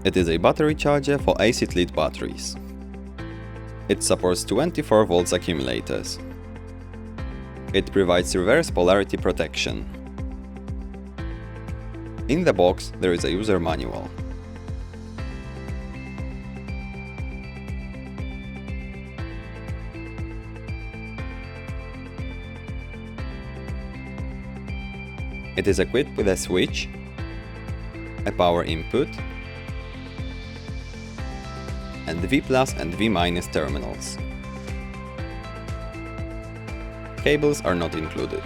It is a battery charger for acid lead batteries. It supports 24 volts accumulators. It provides reverse polarity protection. In the box there is a user manual. It is equipped with a switch, a power input, and V+ and V- terminals. Cables are not included.